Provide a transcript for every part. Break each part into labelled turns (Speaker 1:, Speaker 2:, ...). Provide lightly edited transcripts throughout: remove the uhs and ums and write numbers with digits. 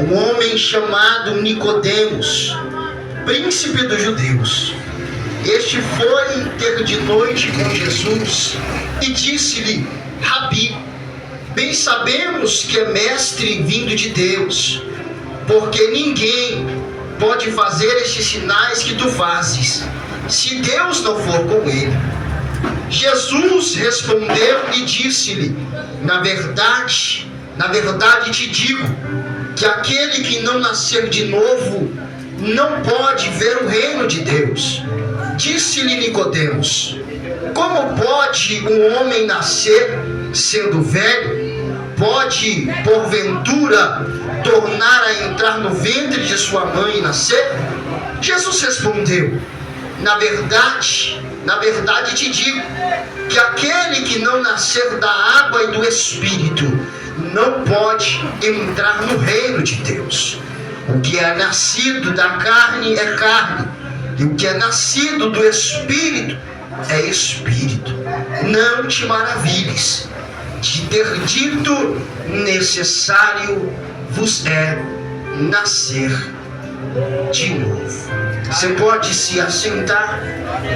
Speaker 1: um homem chamado Nicodemos, príncipe dos judeus. Este foi ter de noite com Jesus e disse-lhe: Rabi, bem sabemos que é mestre vindo de Deus, porque ninguém pode fazer estes sinais que tu fazes, se Deus não for com ele. Jesus respondeu e disse-lhe: na verdade te digo, que aquele que não nascer de novo não pode ver o reino de Deus. Disse-lhe Nicodemos: como pode um homem nascer sendo velho? Pode, porventura, tornar a entrar no ventre de sua mãe e nascer? Jesus respondeu: na verdade te digo, que aquele que não nascer da água e do Espírito não pode entrar no reino de Deus. O que é nascido da carne é carne, e o que é nascido do Espírito é Espírito. Não te maravilhes de ter dito: necessário vos é nascer de novo. Você pode se assentar,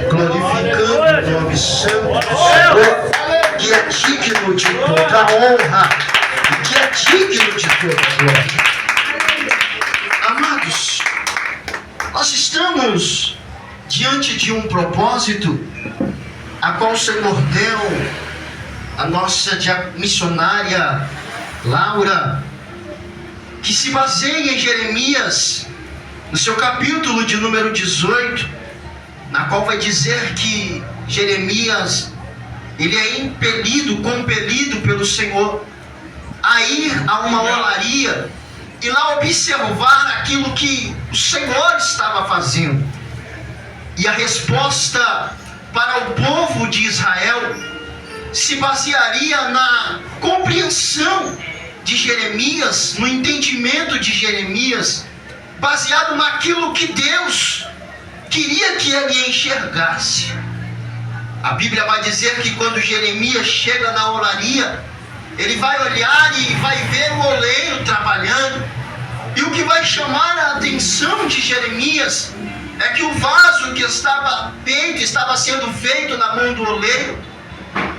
Speaker 1: glorificando o nome santo do Senhor, que é digno de toda honra, que é digno de toda glória. Amados, nós estamos diante de um propósito a qual o Senhor deu a nossa missionária Laura, que se baseia em Jeremias, no seu capítulo de número 18, na qual vai dizer que Jeremias, ele é compelido pelo Senhor a ir a uma olaria e lá observar aquilo que o Senhor estava fazendo. E a resposta para o povo de Israel se basearia na compreensão de Jeremias, no entendimento de Jeremias, baseado naquilo que Deus queria que ele enxergasse. A Bíblia vai dizer que quando Jeremias chega na olaria, ele vai olhar e vai ver o oleiro trabalhando, e o que vai chamar a atenção de Jeremias é que o vaso que estava sendo feito na mão do oleiro,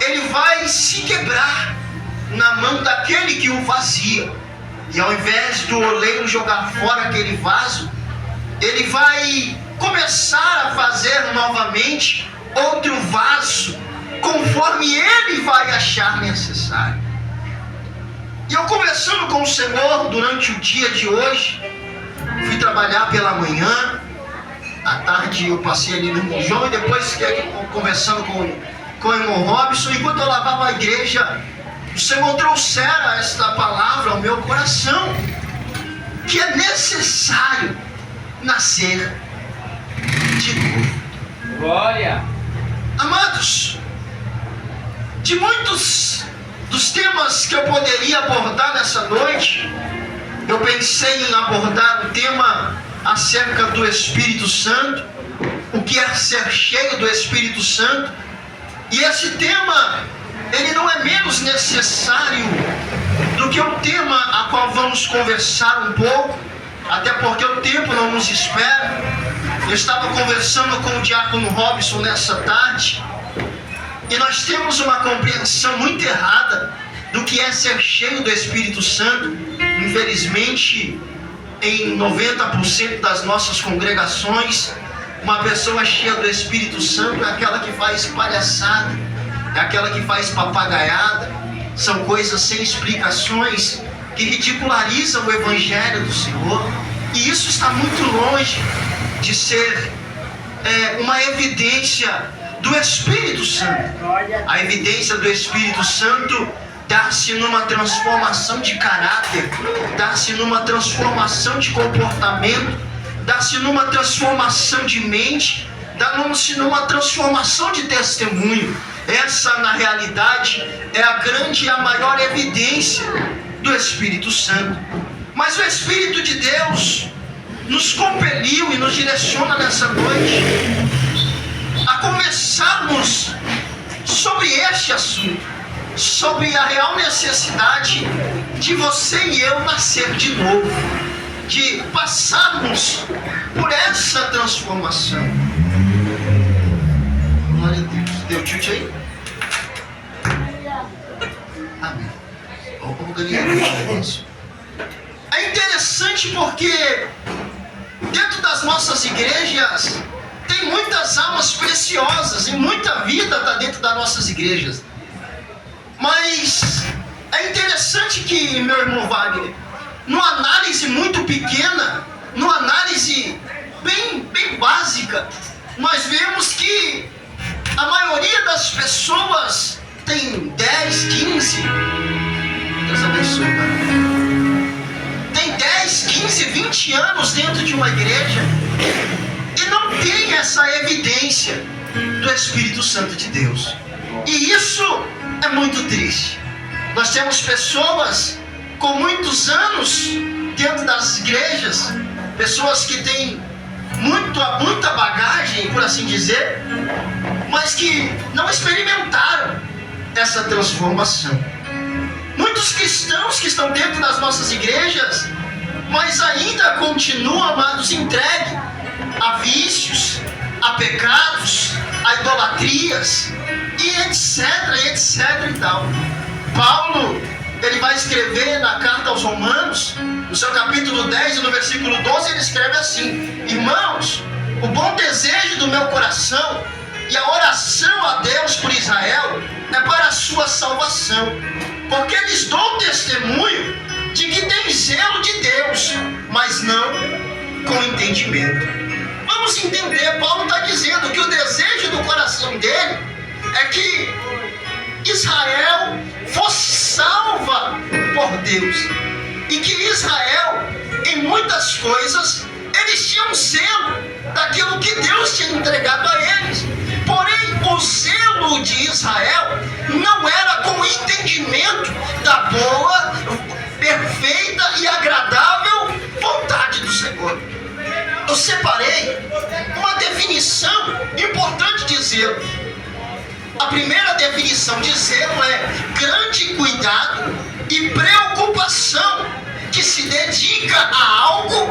Speaker 1: ele vai se quebrar na mão daquele que o fazia. E ao invés do oleiro jogar fora aquele vaso, ele vai começar a fazer novamente outro vaso, conforme ele vai achar necessário. E eu, conversando com o Senhor durante o dia de hoje, fui trabalhar pela manhã, à tarde eu passei ali no irmão João, e depois conversando com o irmão Robson, enquanto eu lavava a igreja, o Senhor trouxera esta palavra ao meu coração, que é necessário nascer de novo.
Speaker 2: Glória!
Speaker 1: Amados, de muitos dos temas que eu poderia abordar nessa noite, eu pensei em abordar o tema acerca do Espírito Santo, o que é ser cheio do Espírito Santo. E esse tema, ele não é menos necessário do que o tema a qual vamos conversar um pouco, até porque o tempo não nos espera. Eu estava conversando com o diácono Robson nessa tarde, e nós temos uma compreensão muito errada do que é ser cheio do Espírito Santo. Infelizmente, em 90% das nossas congregações, uma pessoa cheia do Espírito Santo é aquela que faz palhaçada, é aquela que faz papagaiada, são coisas sem explicações, que ridicularizam o Evangelho do Senhor. E isso está muito longe de ser uma evidência do Espírito Santo. A evidência do Espírito Santo dá-se numa transformação de caráter, dá-se numa transformação de comportamento, dá-se numa transformação de mente, dá-se numa transformação de testemunho. Essa, na realidade, é a grande e a maior evidência do Espírito Santo. Mas o Espírito de Deus nos compeliu e nos direciona nessa noite a conversarmos sobre este assunto, sobre a real necessidade de você e eu nascer de novo. de passarmos por essa transformação. Glória a Deus. Deu tilt aí? Amém. Vamos organizar o negócio. É interessante porque dentro das nossas igrejas tem muitas almas preciosas e muita vida está dentro das nossas igrejas. Mas é interessante que, meu irmão Wagner, numa análise muito pequena, numa análise bem básica, nós vemos que a maioria das pessoas tem 10, 15, Deus abençoe, cara. Tem 10, 15, 20 anos dentro de uma igreja e não tem essa evidência do Espírito Santo de Deus. E isso é muito triste. Nós temos pessoas com muitos anos dentro das igrejas, pessoas que têm muita bagagem, por assim dizer, mas que não experimentaram essa transformação. Muitos cristãos que estão dentro das nossas igrejas, mas ainda continuam, amados, entregues a vícios, a pecados, a idolatrias, e etc e tal. Paulo, ele vai escrever na carta aos Romanos, no seu capítulo 10 e no versículo 12, ele escreve assim: irmãos, o bom desejo do meu coração e a oração a Deus por Israel é para a sua salvação, porque lhes dou testemunho de que tem zelo de Deus, mas não com entendimento. Vamos entender, Paulo está dizendo que o desejo do coração dele é que Israel fosse salva por Deus, e que Israel, em muitas coisas, eles tinham zelo daquilo que Deus tinha entregado a eles. Porém, o zelo de Israel não era com o entendimento da boa, perfeita e agradável vontade do Senhor. Eu separei uma definição importante de zelo. A primeira definição de zelo é grande cuidado e preocupação que se dedica a algo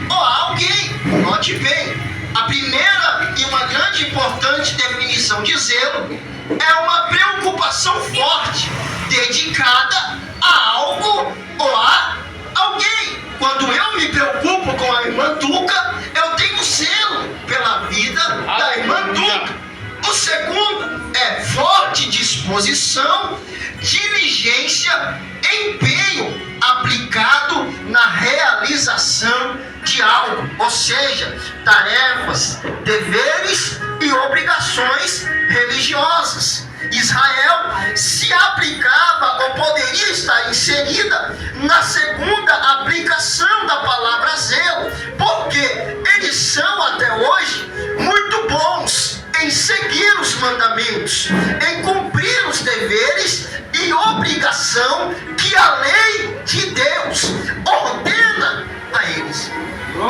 Speaker 1: ou a alguém. Note bem, a primeira e uma grande e importante definição de zelo é uma preocupação forte, dedicada a algo ou a alguém. Quando eu me preocupo com a irmã Duca, eu tenho zelo pela vida da irmã Duca. O segundo é forte disposição, diligência, empenho aplicado na realização de algo, ou seja, tarefas, deveres e obrigações religiosas. Israel se aplicava ou poderia estar inserida na segunda aplicação da palavra zelo, porque eles são até hoje muito bons em seguir os mandamentos, em cumprir os deveres e obrigação que a lei de Deus ordena a eles.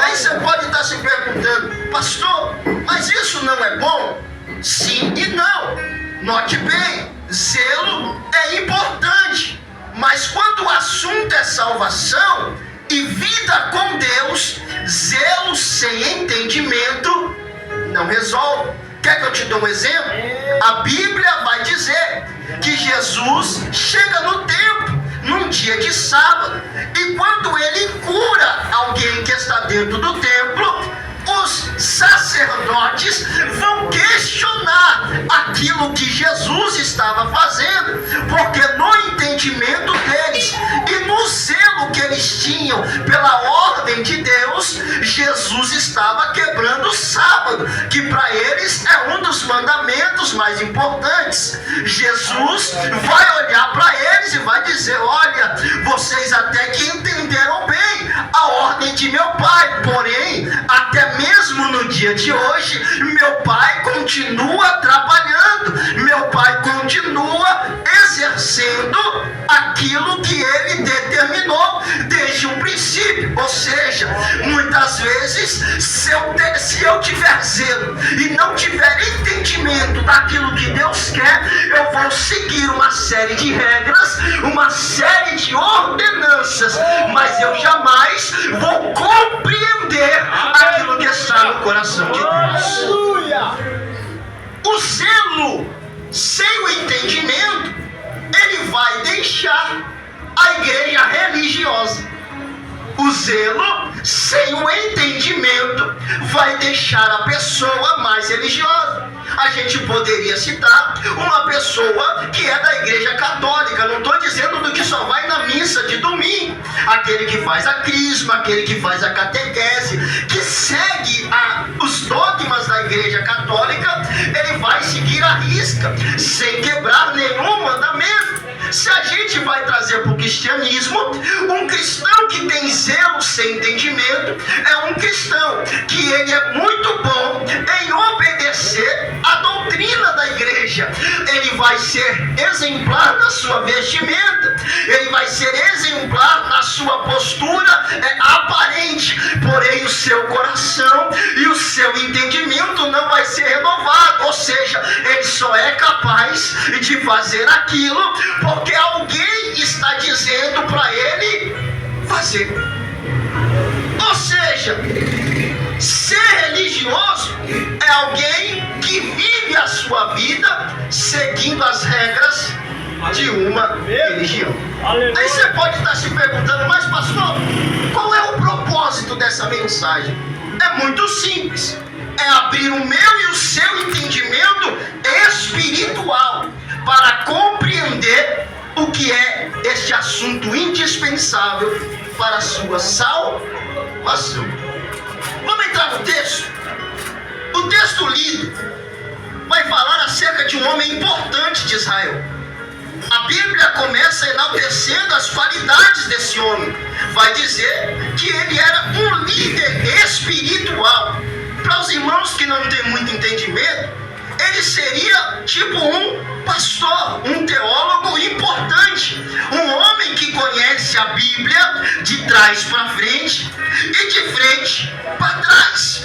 Speaker 1: Aí você pode estar se perguntando: pastor, mas isso não é bom? Sim e não. Note bem, zelo é importante, mas quando o assunto é salvação e vida com Deus, zelo sem entendimento não resolve. Quer que eu te dê um exemplo? A Bíblia vai dizer que Jesus chega no templo num dia de sábado, e quando ele cura alguém que está dentro do templo, os sacerdotes vão questionar aquilo que Jesus estava fazendo, porque no entendimento deles e no zelo que eles tinham pela ordem de Deus, Jesus estava quebrando o sábado, que para eles é um dos mandamentos mais importantes. Jesus vai olhar para eles e vai dizer: olha, vocês até que entenderam bem a ordem de meu Pai, porém, até mesmo no dia de hoje, meu Pai continua trabalhando, meu Pai continua exercendo aquilo que Ele determinou desde o princípio. Ou seja, muitas vezes, se eu tiver zelo e não tiver entendimento daquilo que Deus quer, eu vou seguir uma série de regras, uma série de ordenanças, mas eu jamais vou zelo sem o entendimento vai deixar a pessoa mais religiosa. A gente poderia citar uma pessoa que é da igreja católica, não estou dizendo do que só vai na missa de domingo, aquele que faz a crisma, aquele que faz a catequese, que segue os dogmas da igreja católica, ele vai seguir à risca, sem quebrar nenhum mandamento. Se a gente vai trazer para o cristianismo, um cristão que tem zelo sem entendimento é um cristão que ele é muito bom em obedecer a doutrina da igreja. Ele vai ser exemplar na sua vestimenta, ele vai ser exemplar na sua postura aparente, porém o seu coração e o seu entendimento não vai ser renovado, ou seja, ele só é capaz de fazer aquilo porque alguém está dizendo para ele fazer. Ou seja, ser religioso é alguém que vive a sua vida seguindo as regras de uma religião. Aí você pode estar se perguntando, mas pastor, qual é o propósito dessa mensagem? É muito simples, é abrir o meu e o seu entendimento espiritual para compreender o que é este assunto indispensável para a sua salvação. Vamos entrar no texto. O texto lido vai falar acerca de um homem importante de Israel. A Bíblia começa enaltecendo as qualidades desse homem. Vai dizer que ele era um líder espiritual. Para os irmãos que não têm muito entendimento, ele seria tipo um pastor, um teólogo importante, um homem que conhece a Bíblia de trás para frente e de frente para trás.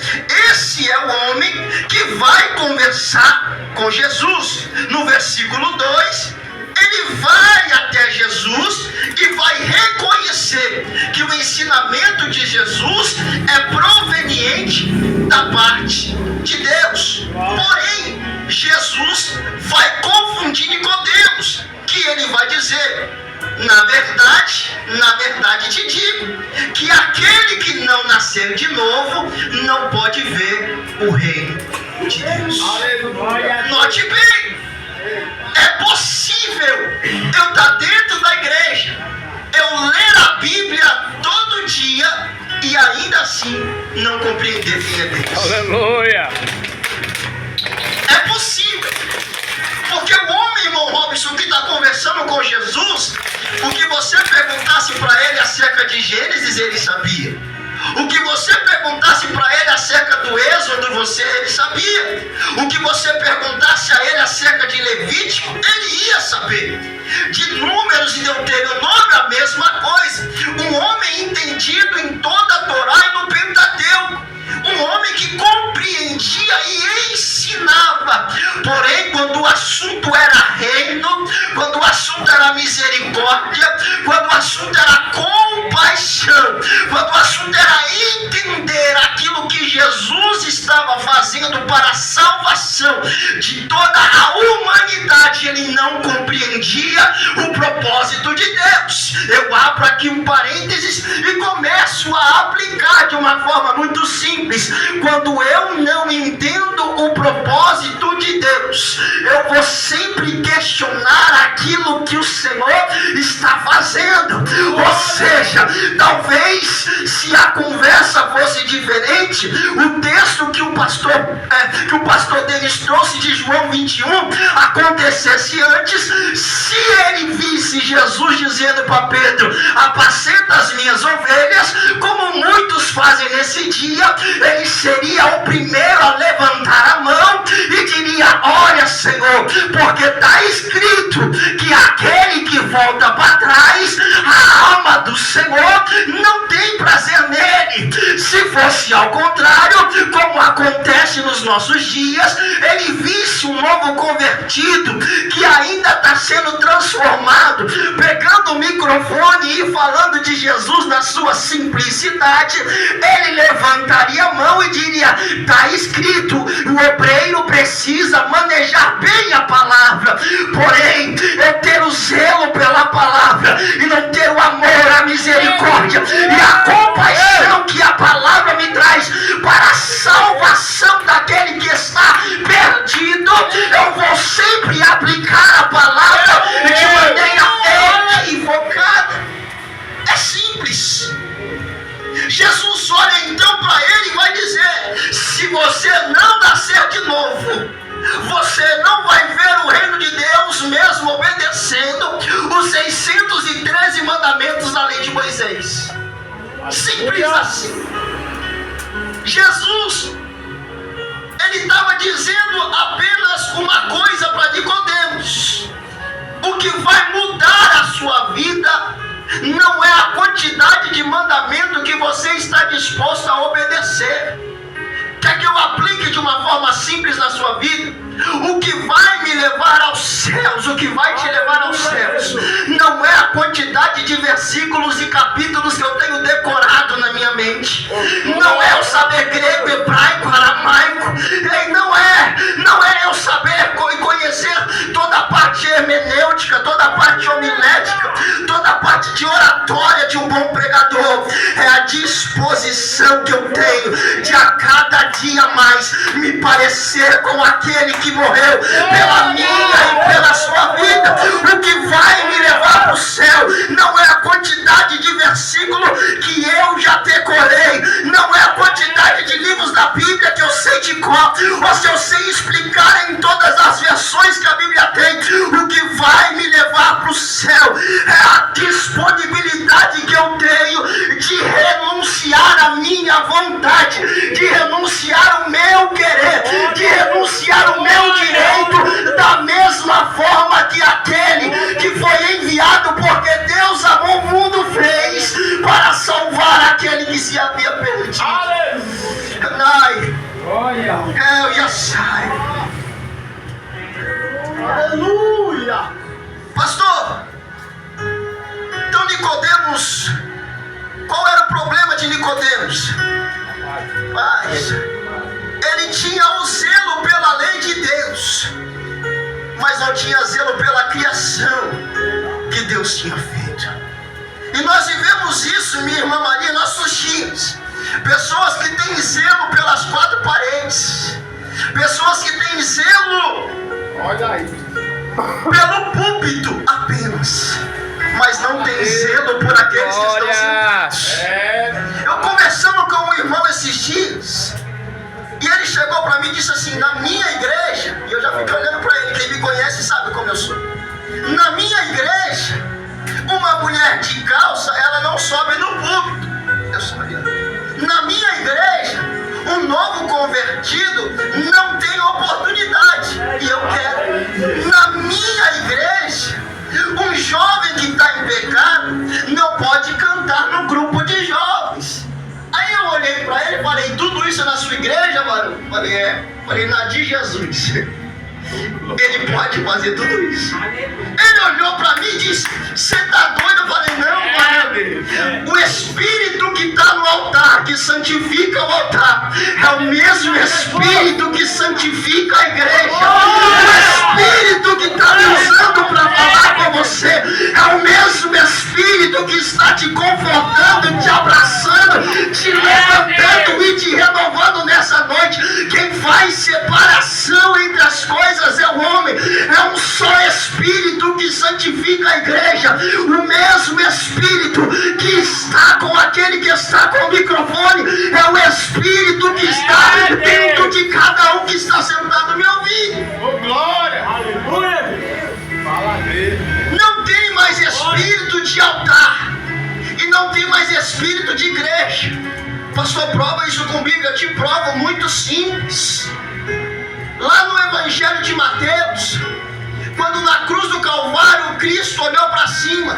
Speaker 1: Esse é o homem que vai conversar com Jesus. No versículo 2, ele vai até Jesus e vai reconhecer que o ensinamento de Jesus é proveniente da parte de Deus. Porém, Jesus vai confundir Nicodemos, que ele vai dizer: na verdade te digo, que aquele que não nascer de novo não pode ver o reino de Deus. Aleluia. Note bem, é possível eu estar dentro da igreja, eu ler a Bíblia todo dia e ainda assim não compreender quem é Deus.
Speaker 2: Aleluia.
Speaker 1: É possível, porque o homem, irmão Robson, que está conversando com Jesus, o que você perguntasse para ele acerca de Gênesis, ele sabia. O que você perguntasse para ele acerca do Êxodo, ele sabia. O que você perguntasse a ele acerca de Levítico, ele ia saber. De Números e Deuteronômio, a mesma coisa. Um homem entendido em toda a Torá e no Pentateuco. Um homem que compreendia e ensinava. Porém, quando o assunto era reino, quando o assunto era misericórdia, quando o assunto era compaixão, quando o assunto era entender aquilo que Jesus estava fazendo para a salvação de toda a humanidade, ele não compreendia o propósito de Deus. Eu abro aqui um parênteses e começo a aplicar de uma forma muito simples. Quando eu não entendo o propósito de Deus, eu vou sempre questionar aquilo que o Senhor está fazendo. Ou seja, talvez se a conversa fosse diferente, o texto que o pastor Denis trouxe de João 21 acontecesse antes, se ele visse Jesus dizendo para Pedro: apacenta as minhas ovelhas, como muitos fazem nesse dia, ele seria o primeiro a levantar a mão e diria: olha, Senhor, porque está escrito que aquele que volta para trás, a alma do Senhor não tem prazer nele. Se fosse ao contrário, como acontece nos nossos dias, ele visse um novo convertido que ainda está sendo transformado, pegando o microfone e falando de Jesus na sua simplicidade, ele levantaria a mão e diria: está escrito, o obreiro precisa manejar bem a palavra. Porém, eu ter o zelo pela palavra e não ter o amor, a misericórdia e a compaixão Jesus olha então para ele e vai dizer: se você não nascer de novo, você não vai ver o reino de Deus mesmo obedecendo os 613 mandamentos da lei de Moisés. Simples assim. Jesus, ele estava dizendo apenas uma coisa para Nicodemos: o que vai mudar a sua vida não é a quantidade de mandamento que você está disposto a obedecer. Quer que eu aplique de uma forma simples na sua vida? O que vai me levar aos céus, o que vai te levar aos céus, não é a quantidade de versículos e capítulos que eu tenho decorado na minha mente. Não é eu saber grego, hebraico, aramaico. Não é eu saber e conhecer toda a parte hermenêutica, toda a parte homilética, toda a parte de oratória de um bom pregador. É a disposição que eu tenho de a cada dia mais me parecer com aquele que morreu pela minha e pela sua vida. O que vai me levar para o céu não é a quantidade de versículos que eu já decorei, não é a quantidade de livros da Bíblia que eu sei de cor, ou se eu sei explicar em todas as versões que a Bíblia tem. O que vai me levar para o céu é a disponibilidade que eu tenho de renunciar a minha vontade, de renunciar o meu querer, de renunciar o meu direito, da mesma forma que aquele que foi enviado, porque Deus amou o mundo, fez para salvar aquele que se havia perdido. Aleluia! Pastor, então Nicodemos, qual era o problema de Nicodemos? Mas ele tinha o zelo pela lei de Deus, mas não tinha zelo pela criação que Deus tinha feito. E nós vivemos isso, minha irmã Maria, nossos dias. Pessoas que têm zelo pelas quatro paredes, pessoas que têm zelo, olha aí, pelo púlpito apenas, mas não têm zelo por aqueles que estão sentados. Eu conversando com um irmão esses dias, e ele chegou para mim e disse assim: na minha igreja, e eu já fiquei olhando para ele, quem me conhece sabe como eu sou. Na minha igreja, uma mulher de calça, ela não sobe no púlpito. Eu sabia. Na minha igreja, um novo convertido não tem oportunidade, e eu quero. Na minha igreja, um jovem que está em pecado não pode cantar no grupo de jovens. Aí eu olhei para ele e falei: tudo isso é na sua igreja, mano? Falei, na de Jesus. Ele pode fazer tudo isso. Ele olhou para mim e disse: você está doido? Eu falei: não, mano. O Espírito que está no altar, que santifica o altar, é o mesmo Espírito que santifica a igreja. O Espírito que está me usando para falar com você é o mesmo Espírito que está te confortando, te abraçando, te levantando e te renovando nessa noite. Quem faz separação entre as coisas é o homem. É um só Espírito que santifica a igreja. O mesmo Espírito que está com aquele que está com o microfone é o Espírito que está dentro de cada um que está sentado me ouvindo.
Speaker 2: Oh, glória! Aleluia! Fala dele.
Speaker 1: Não tem mais espírito de altar e não tem mais espírito de igreja. Pastor, prova isso com Bíblia. Eu te provo muito simples. Lá no Evangelho de Mateus, quando na cruz do Calvário Cristo olhou para cima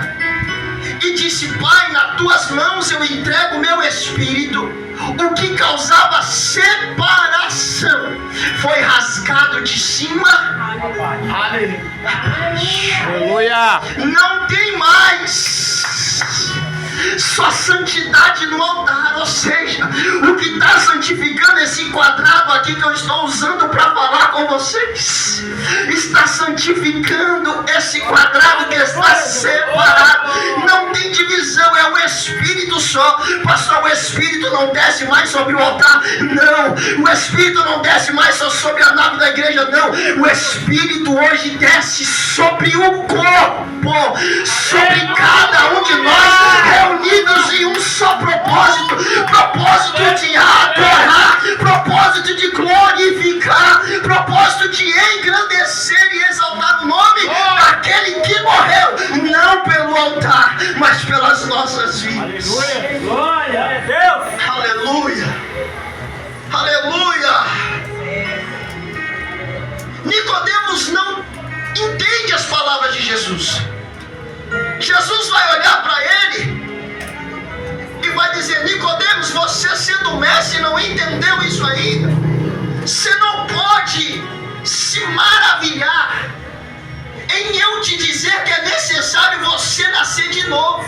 Speaker 1: e disse: Pai, nas tuas mãos eu entrego o meu espírito, o que causava separação foi rasgado de cima.
Speaker 2: Aleluia!
Speaker 1: Não tem mais só santidade no altar, ou seja, o que está santificando esse quadrado aqui que eu estou usando para falar com vocês, está santificando esse quadrado que está separado. Não tem divisão, é o Espírito só. Pastor, o Espírito não desce mais sobre o altar? Não. O Espírito não desce mais só sobre a nave da igreja? Não. O Espírito hoje desce sobre o corpo, sobre cada um de nós, reunidos em um só propósito, de adorar, propósito de glorificar, propósito de engrandecer e exaltar o nome daquele que morreu, não pelo altar, mas pelas nossas vidas.
Speaker 2: Aleluia. Glória a Deus.
Speaker 1: Aleluia. Aleluia. Nicodemos não entende as palavras de Jesus. Jesus vai olhar para ele e vai dizer: Nicodemos, você sendo mestre não entendeu isso ainda? Você não pode se maravilhar em eu te dizer que é necessário você nascer de novo.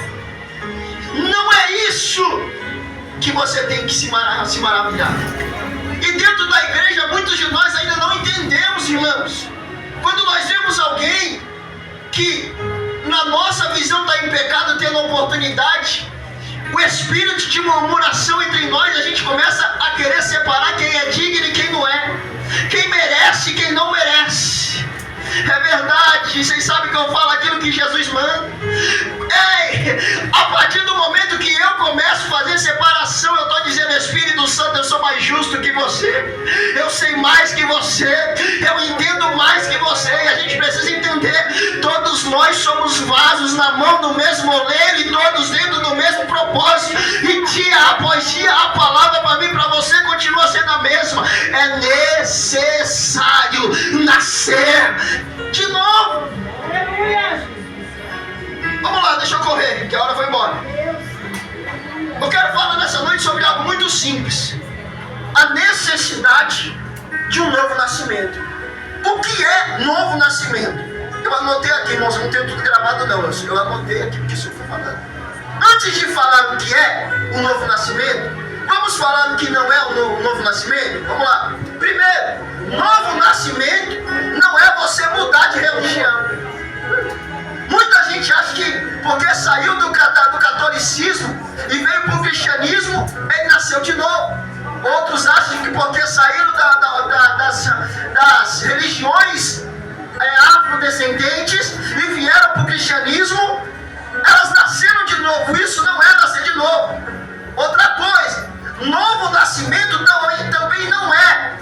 Speaker 1: Não é isso que você tem que se maravilhar. E dentro da igreja muitos de nós ainda não entendemos, irmãos. Quando nós vemos alguém que na nossa visão está em pecado, tendo oportunidade, o espírito de murmuração entre nós, a gente começa a querer separar quem é digno e quem não é, quem merece e quem não merece. É verdade, vocês sabem que eu falo aquilo que Jesus manda. Ei, a partir do momento que eu começo a fazer separação, eu estou dizendo: Espírito Santo, eu sou mais justo que você, eu sei mais que você, eu entendo mais que você. E a gente precisa entender: todos nós somos vasos na mão do mesmo oleiro e todos dentro do mesmo propósito. E dia após dia a palavra para mim, para você, continua sendo a mesma. É necessário nascer de novo. Vamos lá, deixa eu correr, que a hora foi embora. Eu quero falar nessa noite sobre algo muito simples: a necessidade de um novo nascimento. O que é novo nascimento? Eu anotei aqui, irmãos, não tenho tudo gravado não. Eu anotei aqui porque isso eu fui falando. Antes de falar o que é o novo nascimento, vamos falar o que não é o novo nascimento? Vamos lá. Primeiro, novo nascimento não é você mudar de religião. Muita gente acha que porque saiu do catolicismo e veio para o cristianismo, ele nasceu de novo. Outros acham que porque saíram das religiões afrodescendentes e vieram para o cristianismo, elas nasceram de novo. Isso não é nascer de novo. Outra coisa, novo nascimento também não é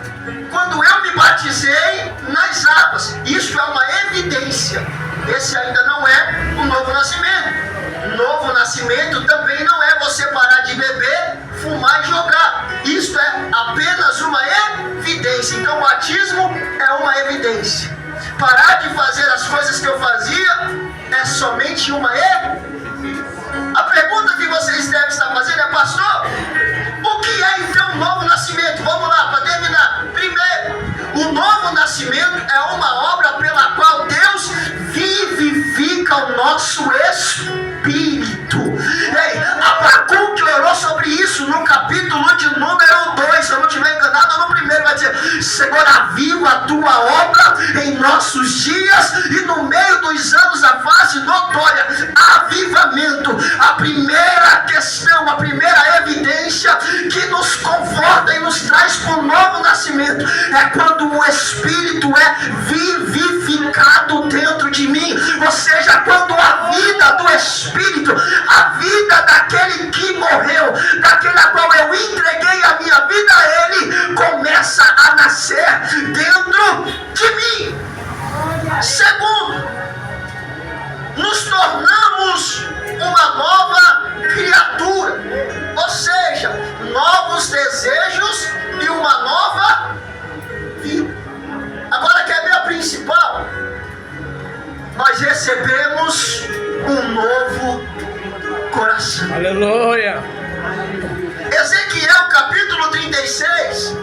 Speaker 1: quando eu me batizei nas águas. Isso é uma evidência. Esse ainda não é o novo nascimento. Novo nascimento também não é você parar de beber, fumar e jogar. Isso é apenas uma evidência. Então o batismo é uma evidência. Parar de fazer as coisas que eu fazia é somente uma evidência. A pergunta que vocês devem estar fazendo é: pastor, o que é então o novo nascimento? Vamos lá, para terminar. Primeiro, o novo nascimento é uma obra pela qual Deus vivifica o nosso espírito. Ei, Abacuque orou sobre isso no capítulo de número 2. Se eu não estiver enganado, no primeiro vai dizer: Senhor, aviva a tua obra em nossos dias e no meio dos anos a face notória. Avivamento. A primeira questão, a primeira evidência que nos conforta e nos traz para o novo nascimento é quando o Espírito é vivificado dentro de mim. Ou seja, quando a vida do Espírito, a vida daquele que morreu, daquele a qual eu entreguei a minha vida a Ele, começa a nascer dentro de mim. Segundo, nos tornamos uma nova criatura, ou seja, novos desejos e uma nova vida. Agora, quer ver a principal? Nós recebemos um novo coração.
Speaker 2: Aleluia.
Speaker 1: Ezequiel capítulo 36.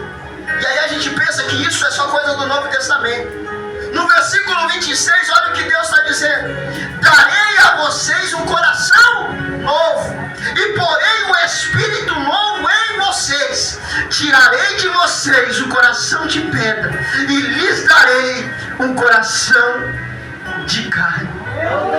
Speaker 1: E aí a gente pensa que isso é só coisa do Novo Testamento. No versículo 26, olha o que Deus está dizendo: darei a vocês um coração novo e porei um espírito novo em vocês. Tirarei de vocês o coração de pedra e lhes darei um coração de carne.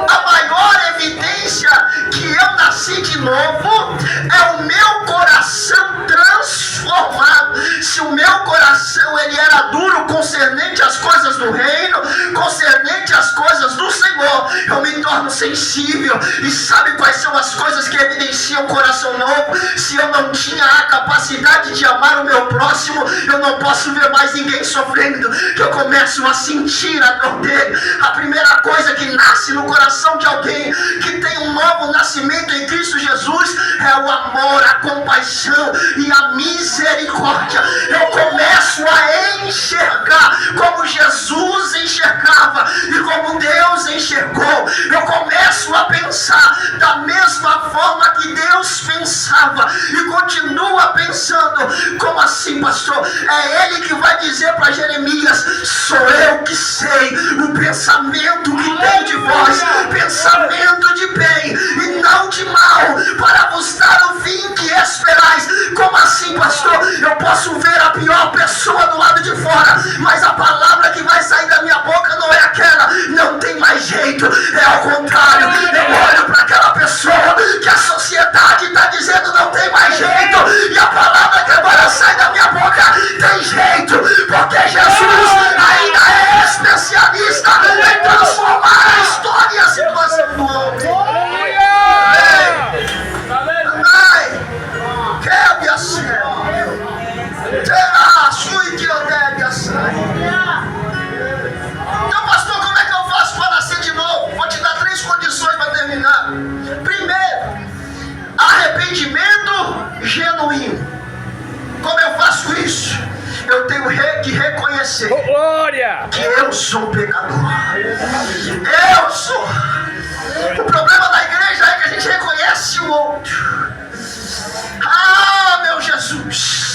Speaker 1: A maior evidência que eu nasci de novo é o meu coração transformado. Se o meu coração ele era duro concernente às coisas do reino, concernente às coisas do Senhor, eu me torno sensível. E sabe quais são as coisas que evidenciam um coração novo? Se eu não tinha a capacidade de amar o meu próximo, eu não posso ver mais ninguém sofrendo, que eu começo a sentir a dor dele. A primeira coisa que nasce no coração de alguém que tem um novo nascimento em Cristo Jesus é o amor, a compaixão e a misericórdia. Eu começo a enxergar como Jesus enxergava e como Deus enxergou. Eu começo a pensar da mesma forma que Deus pensava e continua pensando. Como assim, pastor? É Ele que vai dizer para Jeremias: sou eu que sei o pensamento que tenho de vós, pensamento de bem e não de mal, para vos dar o fim que esperais. Como assim, pastor? Eu posso ver a pior pessoa do lado de fora, mas a palavra que vai sair da minha boca não é aquela. Não tem mais jeito, é ao contrário. Eu olho para aquela pessoa que a sociedade está dizendo não tem mais jeito, e a palavra que agora sai da minha boca tem jeito, porque Jesus ainda é especialista em transformar a história e a situação do homem. Então, pastor, como é que eu faço para nascer de novo? Vou te dar 3 condições para terminar. Primeiro, arrependimento genuíno. Como eu faço isso? Eu tenho que reconhecer que eu sou pecador. Eu sou. O problema da igreja é que a gente reconhece o outro. Ah, meu Jesus!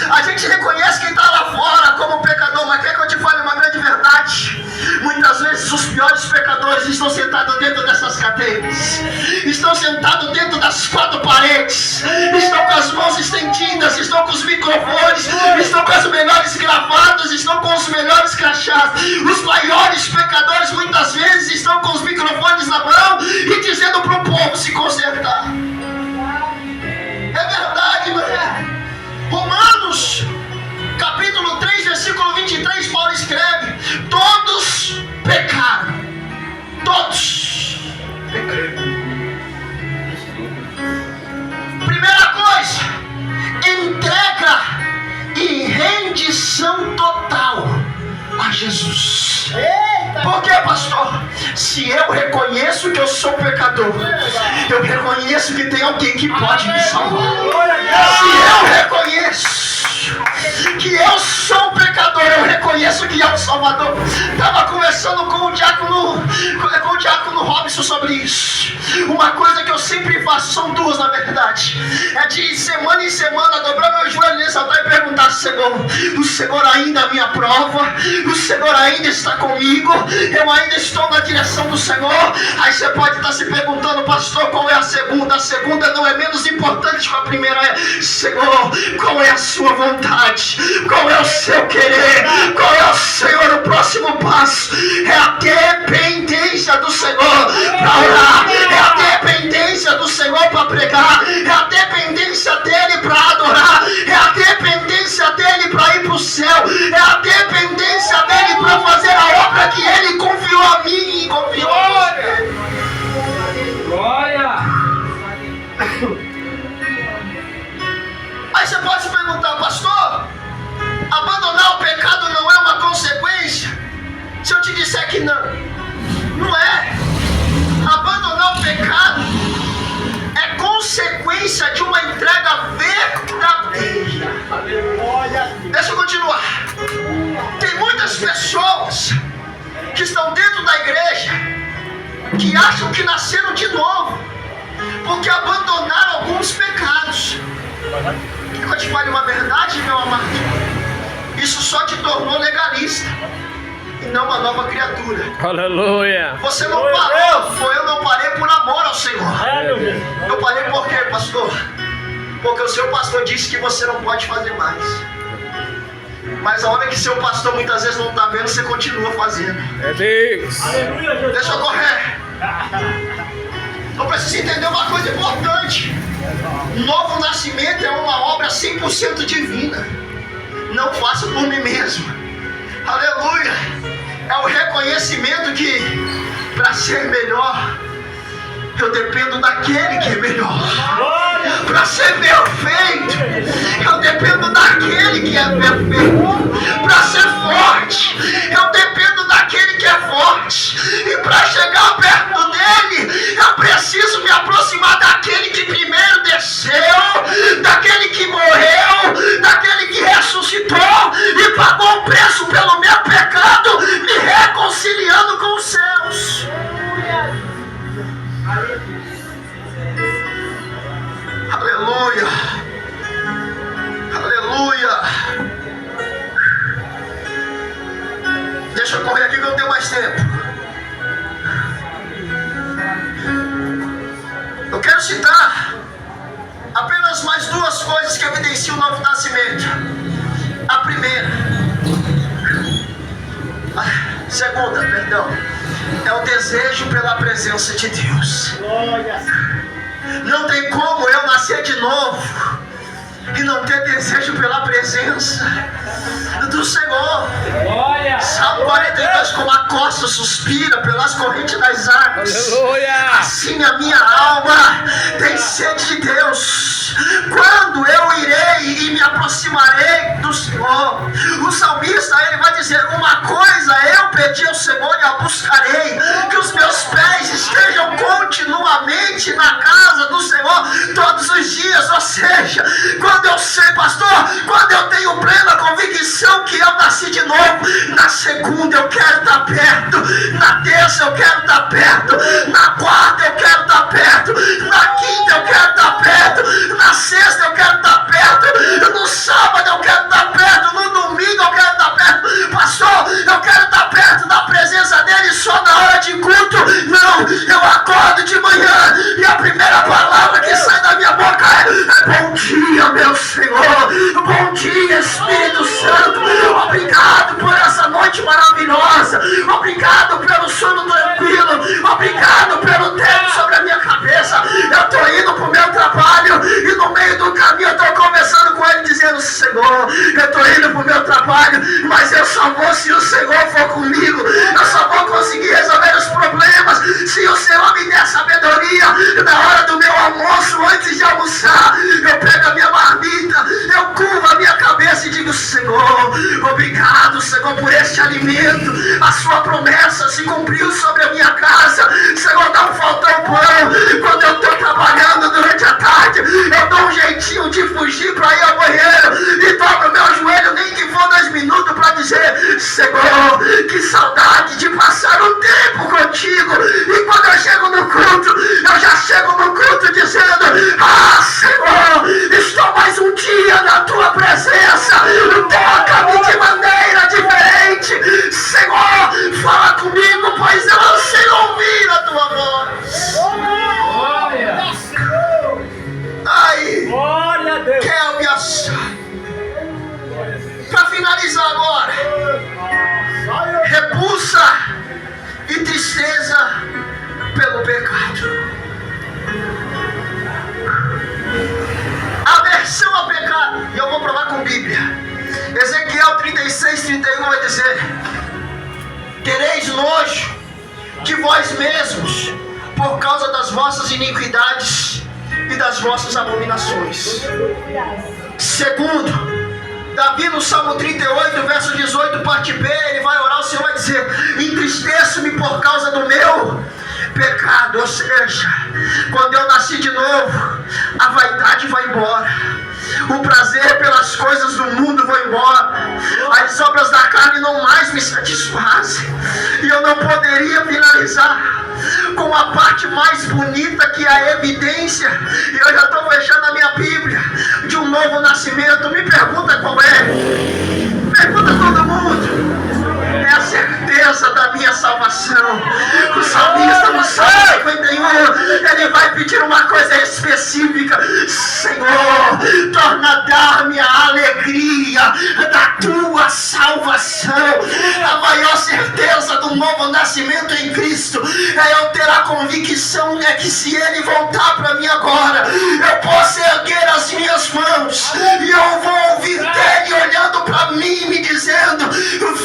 Speaker 1: A gente reconhece quem está lá fora como pecador, mas quer que eu te fale uma grande verdade? Muitas vezes os piores pecadores estão sentados dentro dessas cadeiras, estão sentados dentro das 4 paredes, estão com as mãos estendidas, estão com os microfones, estão com as melhores gravatas, estão com os melhores crachás. Os maiores pecadores muitas vezes estão com os microfones na mão e dizendo para o povo se consertar. É verdade, meu irmão. Romanos, capítulo 3, versículo 23, Paulo escreve: todos pecaram. Todos pecaram. Primeira coisa, entrega e rendição total a Jesus. Por que, pastor? Se eu reconheço que eu sou pecador, eu reconheço que tem alguém que pode me salvar. Se eu reconheço que eu sou pecador, eu reconheço que é um Salvador. Estava conversando com o diácono Robson sobre isso. Uma coisa que eu sempre faço, são 2 na verdade, é de semana em semana dobrar meu joelho nesse altar e perguntar: Senhor, o Senhor ainda me aprova? O Senhor ainda está comigo? Eu ainda estou na direção do Senhor? Aí você pode estar se perguntando: pastor, qual é a segunda? A segunda não é menos importante que a primeira. É: Senhor, qual é a sua vontade? Qual é o seu querer? Qual é o Senhor? O próximo passo é a dependência do Senhor para orar, é a dependência do Senhor para pregar, é a dependência dele para adorar, é a dependência dele para ir para o céu, é a dependência dele para fazer a obra que ele confiou a mim e confiou a você.
Speaker 2: Glória!
Speaker 1: Aí você pode se perguntar: pastor, abandonar o pecado não é uma consequência? Se eu te disser que não, não é. Abandonar o pecado é consequência de uma entrega verdadeira. Deixa eu continuar. Tem muitas pessoas que estão dentro da igreja que acham que nasceram de novo porque abandonaram alguns pecados. Quer que eu te fale uma verdade, meu amado? Isso só te tornou legalista e não uma nova criatura.
Speaker 2: Aleluia!
Speaker 1: Você não parou, eu não parei por amor ao Senhor. Eu parei por quê, pastor? Porque o seu pastor disse que você não pode fazer mais. Mas a hora que seu pastor muitas vezes não está vendo, você continua fazendo.
Speaker 2: É Deus!
Speaker 1: Deixa eu correr. Eu preciso entender uma coisa importante. Novo nascimento é uma obra 100% divina. Não faço por mim mesmo. Aleluia. É o reconhecimento que para ser melhor eu dependo daquele que é melhor. Para ser perfeito, eu dependo daquele que é perfeito. Para ser forte, eu dependo daquele que é forte. E para chegar perto dele, eu preciso me aproximar daquele que primeiro desceu, daquele que morreu, daquele que ressuscitou e pagou o preço pelo meu pecado, me reconciliando com os céus. Aleluia, aleluia. Deixa eu correr aqui que eu não tenho mais tempo. Eu quero citar apenas mais duas coisas que evidenciam o novo nascimento. A primeira, a segunda, perdão, é o desejo pela presença de Deus. Não tem como eu nascer de novo e não ter desejo pela presença do Senhor. Salmo 42, como a costa suspira pelas correntes das águas, assim a minha alma tem sede de Deus. Quando eu irei e me aproximarei do Senhor? O salmista, ele vai dizer: uma coisa eu pedi ao Senhor e a buscarei, que os meus pés estejam continuamente na casa do Senhor todos os dias. Ou seja, quando eu sei, pastor, quando eu tenho plena convicção que eu nasci de novo, na segunda eu quero estar perto, na terça eu quero estar perto, na quarta eu quero estar perto, na quinta eu quero estar perto, na sexta eu quero estar perto, no sábado eu quero estar perto, no domingo eu quero estar perto. Pastor, eu quero estar perto da presença dele só na hora de culto? Não, eu acordo de manhã e a primeira palavra que sai da minha boca é bom dia, meu Senhor, bom dia, Espírito Santo, obrigado por essa noite maravilhosa, obrigado pelo sono tranquilo, obrigado pelo teto sobre a minha cabeça. Eu estou indo para o meu trabalho e no meio do caminho eu estou conversando com ele dizendo: Senhor, eu estou indo para o meu trabalho, mas eu só vou se o Senhor for comigo, eu só vou conseguir resolver os problemas se o Senhor me der sabedoria. Na hora do meu almoço, antes de almoçar, eu pego a minha marmita, eu curvo a minha cabeça e digo: Senhor, obrigado, Senhor, por este alimento. A sua promessa se cumpriu sobre a minha casa. Senhor, não faltou pão. Quando eu estou trabalhando durante a tarde, eu dou um jeitinho de fugir para ir ao banheiro e dobro meu joelho, nem que for 2 minutos, para dizer: Senhor, que saudade de passar um tempo contigo. E quando eu chego no culto, eu já chego no culto dizendo: ah, Senhor, estou mais um dia na tua presença, toca-me de maneira diferente. Senhor, fala comigo, pois eu anseio ouvir a tua voz. Ai, quer me achar. Para finalizar agora, repulsa e tristeza pelo pecado. Aversão ao pecado, e eu vou provar com Bíblia. Ezequiel 36:31 vai dizer: tereis nojo de vós mesmos por causa das vossas iniquidades e das vossas abominações. Segundo, Davi no Salmo 38, verso 18, parte B, ele vai orar, o Senhor vai dizer: entristeço-me por causa do meu pecado. Ou seja, quando eu nasci de novo, a vaidade vai embora, o prazer pelas coisas do mundo vai embora, as obras da carne não mais me satisfazem. E eu não poderia finalizar com a parte mais bonita, que é a evidência, e eu já estou fechando a minha Bíblia, de um novo nascimento. Me pergunta qual é? Pergunta todo mundo. É a certeza da minha salvação. O salmista no Salmo 51, ele vai pedir uma coisa específica: Senhor, torna a dar-me a alegria da tua salvação. A maior certeza do novo nascimento em Cristo é eu ter a convicção de que se ele voltar para mim agora, eu posso erguer as minhas mãos e eu vou ouvir dele olhando para mim, me dizendo: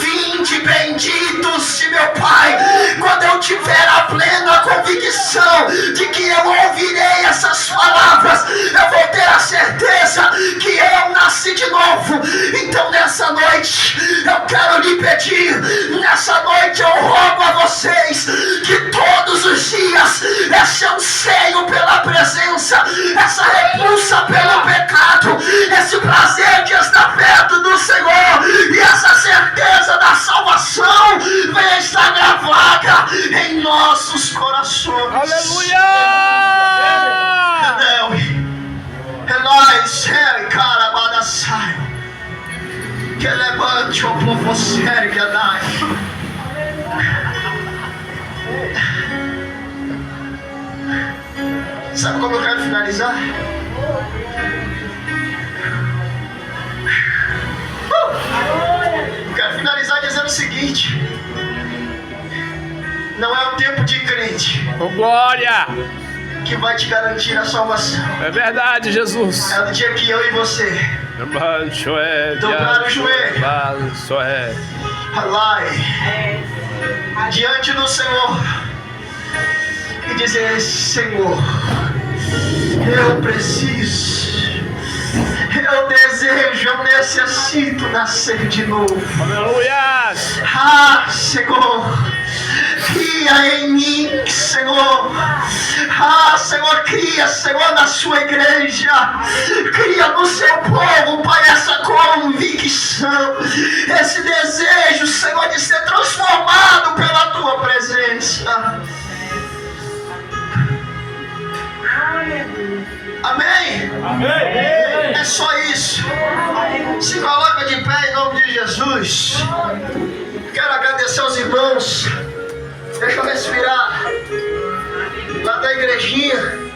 Speaker 1: vinde benditos de meu Pai. Quando eu tiver a plena convicção convicção de que eu ouvirei essas palavras, eu vou ter a certeza que eu nasci de novo. Então nessa noite eu quero lhe pedir, nessa noite eu rogo a vocês que todos os dias esse anseio pela presença, essa repulsa pelo pecado, esse prazer de estar perto do Senhor e essa certeza da salvação venha estar gravada em nossos corações.
Speaker 2: Aleluia!
Speaker 1: Que levante o povo sério que andai. Sabe como eu quero finalizar? Quero finalizar dizendo o seguinte: não é o tempo de crente
Speaker 2: Oh, glória!
Speaker 1: que vai te garantir a salvação.
Speaker 2: É verdade, Jesus.
Speaker 1: É o dia que eu e você dobrar o joelho, alai, diante do Senhor e dizer: Senhor, eu preciso, eu desejo, eu necessito nascer de novo.
Speaker 2: Aleluia!
Speaker 1: Ah, Senhor, cria em mim, Senhor. Ah, Senhor, cria, Senhor, na sua igreja, cria no seu povo, Pai, essa convicção, esse desejo, Senhor, de ser transformado pela tua presença. Amém?
Speaker 2: Amém!
Speaker 1: É só isso. Se coloca de pé em nome de Jesus. Quero agradecer aos irmãos. Deixa eu respirar. Lá da igrejinha.